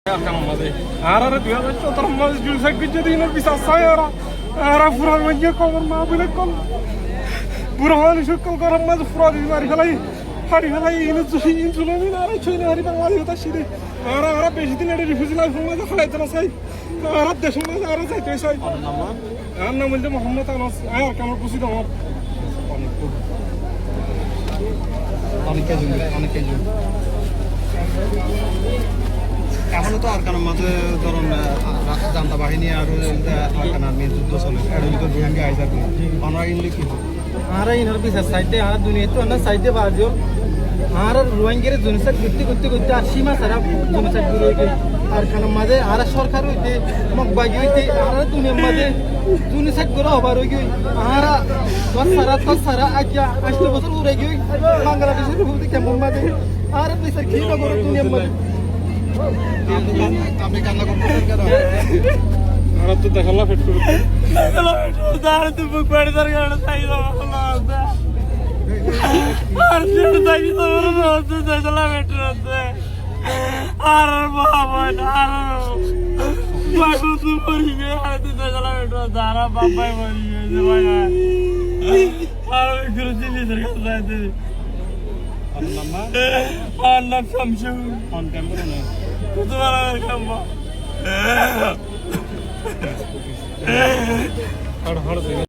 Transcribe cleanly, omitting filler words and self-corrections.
Ara 2017 mas jul sak jadi ina bisa saya ara furang manja kau ma bile kon burahan shukal karam mas furad mari halai ina zulumi ara choina hari bangwali hota shide ara beshi din ede refugee life ma khalai tana sai ara desh ma ara sai te sai anna mulde mohammad anas ayar kamar kusi da অনেক কিছু এখনো তো আরকানের মাঝে ধরুন junta বাহিনী আর Arkan army যুদ্ধ চলে এর ভিতর রোহিঙ্গা আইসার আমরা ইনলে কি আর ইনর পিছার সাইডে আর দুনিয়া তো না সাইডে বাজো আর রোহিঙ্গার জনসাক করতে আর সীমা সারা জনসাক দূরে গই আরকানের মাঝে আর সরকার হইতে মক বাগি হইতে আর দুনিয়ার মাঝে জনসাক করা হবার হই গই আর দশ সারা আজ্ঞা 8 বছর উড়ে গই বাংলাদেশের উপর কেমন মাঝে আর পিছার কি না করে দুনিয়ার মাঝে আপনি কান্না করতেছেন কেন আর তো দেখালা ফিট করে দেখালা ফিট দাঁড় তো বুক পড়ে দাঁড় গাড়ি চাই না আর যেন তাই তো রোজ দেখালা ফিট রতে আর বাবা আর বাবু তো মরি গে আর তো দেখালা ফিট দাঁড়া বাবাই মরি গে ভাই আর গুরু দিলি সরকার যাইতে আর নাম শামসু অন ক্যামেরা না তোমার কাম্বা হড় হড়